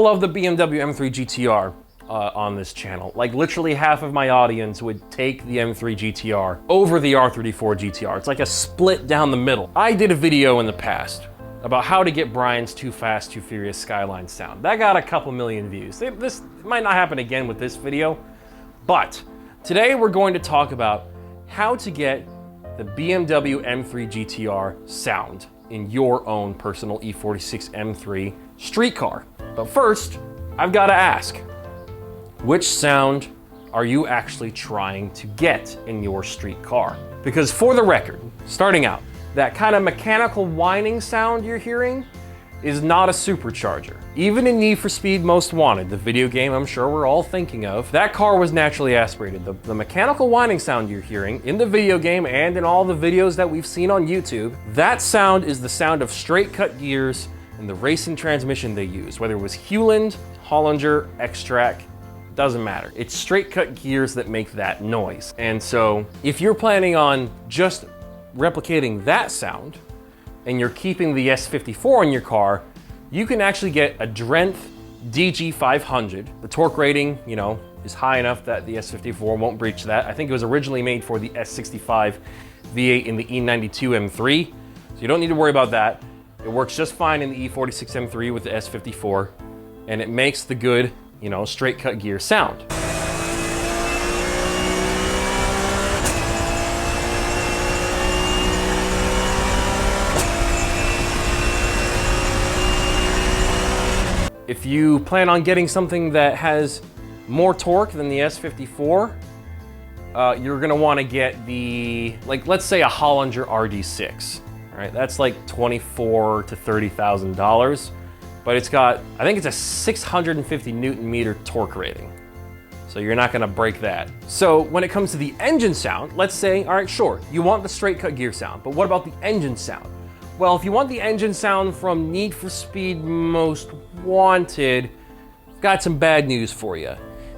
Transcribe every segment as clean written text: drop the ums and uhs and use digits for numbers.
love the BMW M3 GTR on this channel. Like literally half of my audience would take the M3 GTR over the R34 GTR. It's like a split down the middle. I did a video in the past about how to get Brian's Too Fast, Too Furious Skyline sound. That got a couple million views. This might not happen again with this video, but today we're going to talk about how to get the BMW M3 GTR sound in your own personal E46 M3 street car. But first, I've got to ask, which sound are you actually trying to get in your street car? Because for the record, starting out, that kind of mechanical whining sound you're hearing is not a supercharger. Even in Need for Speed Most Wanted, the video game I'm sure we're all thinking of, that car was naturally aspirated. The mechanical whining sound you're hearing in the video game and in all the videos that we've seen on YouTube, that sound is the sound of straight cut gears and the racing transmission they use, whether it was Hewland, Hollinger, X-Track, doesn't matter. It's straight cut gears that make that noise. And so if you're planning on just replicating that sound and you're keeping the S54 in your car, you can actually get a Drenth DG500. The torque rating, you know, is high enough that the S54 won't breach that. I think it was originally made for the S65 V8 in the E92 M3, so you don't need to worry about that. It works just fine in the E46 M3 with the S54, and it makes the good, you know, straight cut gear sound. If you plan on getting something that has more torque than the S54, you're gonna wanna get the, like, let's say a Hollinger RD6, all right? That's like $24,000 to $30,000, but it's got, I think it's a 650 Newton meter torque rating. So you're not gonna break that. So when it comes to the engine sound, let's say, all right, sure, you want the straight cut gear sound, but what about the engine sound? Well, if you want the engine sound from Need for Speed Most Wanted, I've got some bad news for you.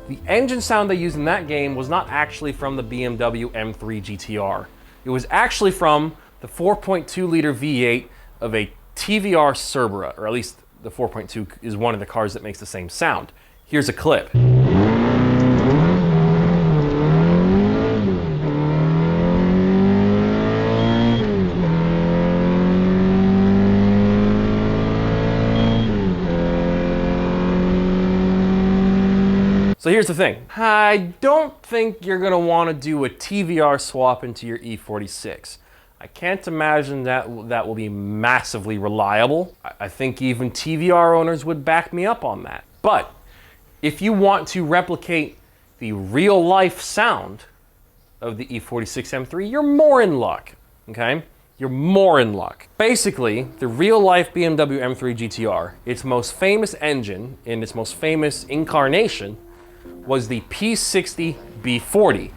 The engine sound they used in that game was not actually from the BMW M3 GTR. It was actually from the 4.2 liter V8 of a TVR Subaru, or at least the 4.2 is one of the cars that makes the same sound. Here's a clip. So here's the thing. I don't think you're gonna wanna do a TVR swap into your E46. I can't imagine that will be massively reliable. I think even TVR owners would back me up on that. But if you want to replicate the real life sound of the E46 M3, you're more in luck, okay? You're more in luck. Basically, the real life BMW M3 GTR, its most famous engine in its most famous incarnation was the P60 V8,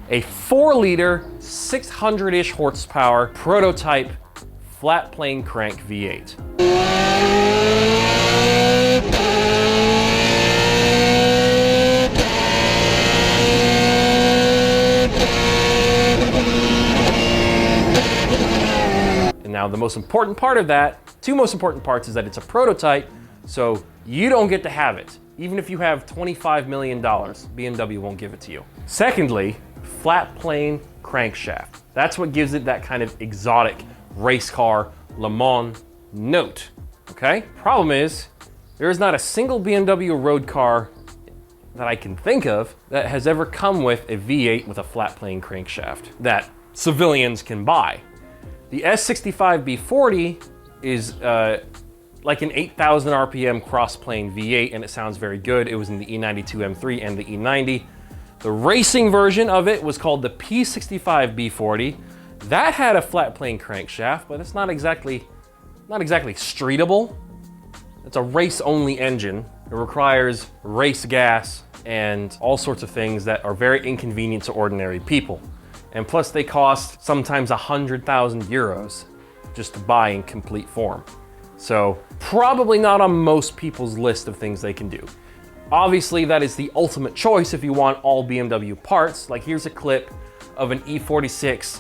a 4-liter, 600-ish horsepower prototype flat plane crank V8. And now the most important part of that, two most important parts, is that it's a prototype, so you don't get to have it. Even if you have $25 million, BMW won't give it to you. Secondly, flat plane crankshaft. That's what gives it that kind of exotic race car Le Mans note, okay? Problem is, there is not a single BMW road car that I can think of that has ever come with a V8 with a flat plane crankshaft that civilians can buy. The S65 V8 is like an 8,000 RPM cross-plane V8, and it sounds very good. It was in the E92 M3 and the E90. The racing version of it was called the P60 V8. That had a flat plane crankshaft, but it's not exactly streetable. It's a race-only engine. It requires race gas and all sorts of things that are very inconvenient to ordinary people. And plus they cost sometimes 100,000 euros just to buy in complete form. So probably not on most people's list of things they can do. Obviously, that is the ultimate choice if you want all BMW parts. Like, here's a clip of an E46,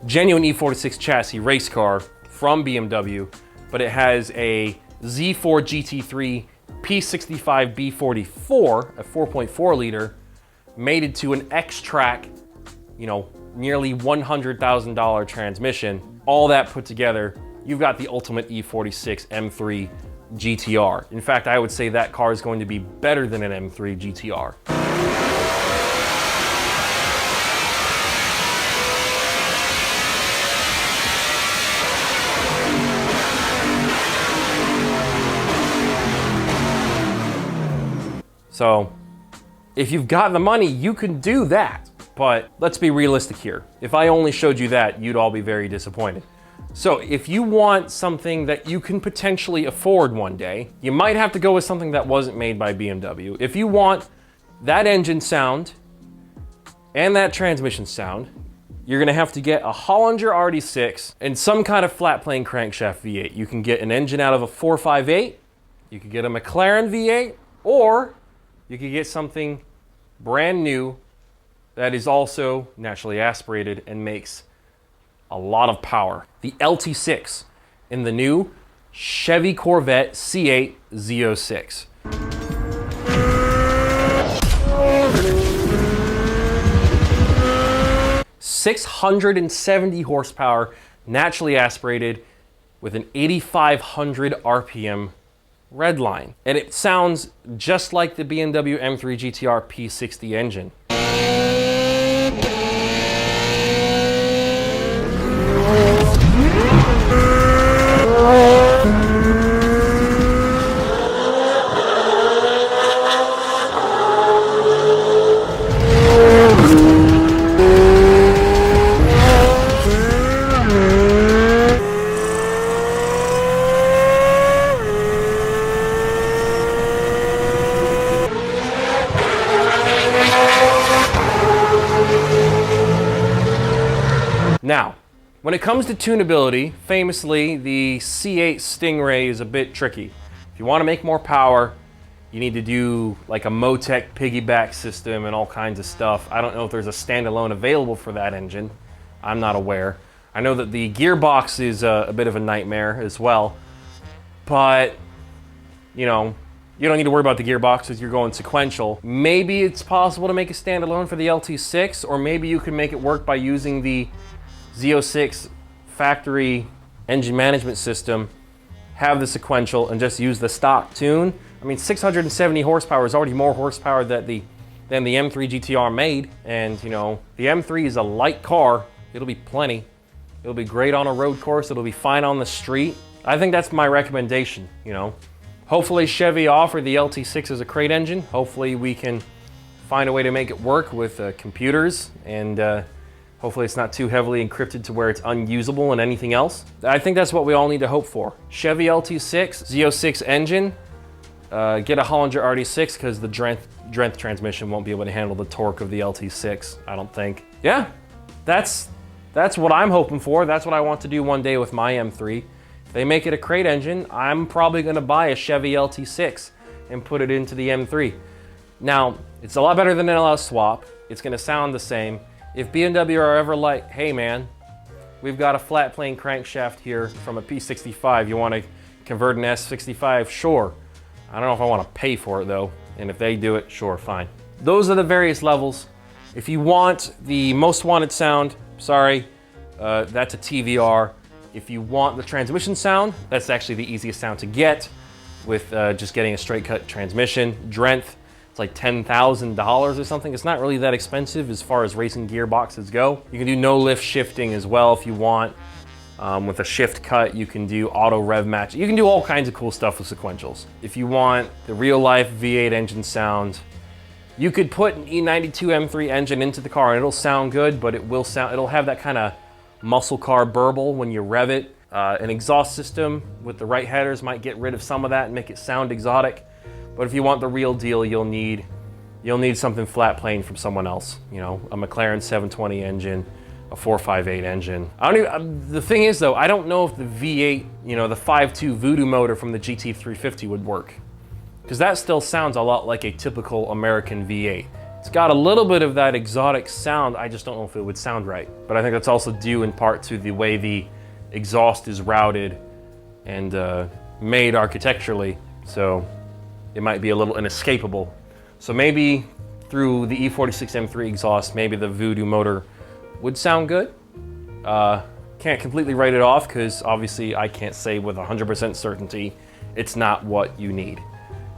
genuine E46 chassis race car from BMW, but it has a Z4 GT3 P60 V8, a 4.4 liter, mated to an X-Track, you know, nearly $100,000 transmission. All that put together, you've got the ultimate E46 M3 GTR. In fact, I would say that car is going to be better than an M3 GTR. So, if you've got the money, you can do that. But let's be realistic here. If I only showed you that, you'd all be very disappointed. So if you want something that you can potentially afford one day, you might have to go with something that wasn't made by BMW. If you want that engine sound and that transmission sound, you're gonna have to get a Hollinger RD6 and some kind of flat plane crankshaft V8. You can get an engine out of a 458, you could get a McLaren V8, or you could get something brand new that is also naturally aspirated and makes a lot of power. The LT6 in the new Chevy Corvette C8 Z06. .670 horsepower, naturally aspirated, with an 8,500 RPM redline. And it sounds just like the BMW M3 GTR P60 engine. Now, when it comes to tunability, famously, the C8 Stingray is a bit tricky. If you want to make more power, you need to do like a Motec piggyback system and all kinds of stuff. I don't know if there's a standalone available for that engine. I'm not aware. I know that the gearbox is a bit of a nightmare as well, but you know, you don't need to worry about the gearbox because you're going sequential. Maybe it's possible to make a standalone for the LT6, or maybe you can make it work by using the Z06 factory engine management system, have the sequential, and just use the stock tune. I mean, 670 horsepower is already more horsepower than the M3 GTR made, and you know, the M3 is a light car. It'll be plenty. It'll be great on a road course. It'll be fine on the street. I think that's my recommendation, you know. Hopefully Chevy offer the LT6 as a crate engine. Hopefully we can find a way to make it work with computers, and hopefully it's not too heavily encrypted to where it's unusable and anything else. I think that's what we all need to hope for. Chevy LT6, Z06 engine, get a Hollinger RD6 because the Drenth transmission won't be able to handle the torque of the LT6, I don't think. Yeah, that's what I'm hoping for. That's what I want to do one day with my M3. If they make it a crate engine, I'm probably gonna buy a Chevy LT6 and put it into the M3. Now, it's a lot better than an LS swap. It's gonna sound the same. If BMW are ever like, hey man, we've got a flat plane crankshaft here from a P65, you want to convert an S65? Sure. I don't know if I want to pay for it though, and if they do it, sure, fine. Those are the various levels. If you want the most wanted sound, sorry, that's a TVR. If you want the transmission sound, that's actually the easiest sound to get with just getting a straight cut transmission. Drenth, it's like $10,000 or something. It's not really that expensive as far as racing gearboxes go. You can do no lift shifting as well if you want. With a shift cut, you can do auto rev match. You can do all kinds of cool stuff with sequentials. If you want the real life V8 engine sound, you could put an E92 M3 engine into the car and it'll sound good, but it'll have that kind of muscle car burble when you rev it. An exhaust system with the right headers might get rid of some of that and make it sound exotic. But if you want the real deal, you'll need something flat plane from someone else. You know, a McLaren 720 engine, a 458 engine. The thing is though, I don't know if the V8, you know, the 5.2 Voodoo motor from the GT350 would work. Because that still sounds a lot like a typical American V8. It's got a little bit of that exotic sound, I just don't know if it would sound right. But I think that's also due in part to the way the exhaust is routed and made architecturally. So it might be a little inescapable. So maybe through the E46 M3 exhaust, maybe the Voodoo motor would sound good. Can't completely write it off because obviously I can't say with 100% certainty it's not what you need.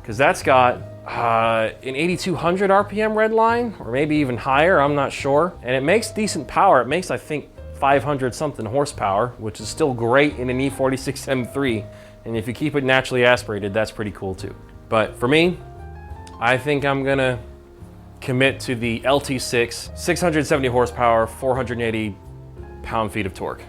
Because that's got an 8200 RPM red line, or maybe even higher, I'm not sure. And it makes decent power. It makes, I think, 500 something horsepower, which is still great in an E46 M3. And if you keep it naturally aspirated, that's pretty cool too. But for me, I think I'm gonna commit to the LT6, 670 horsepower, 480 pound-feet of torque.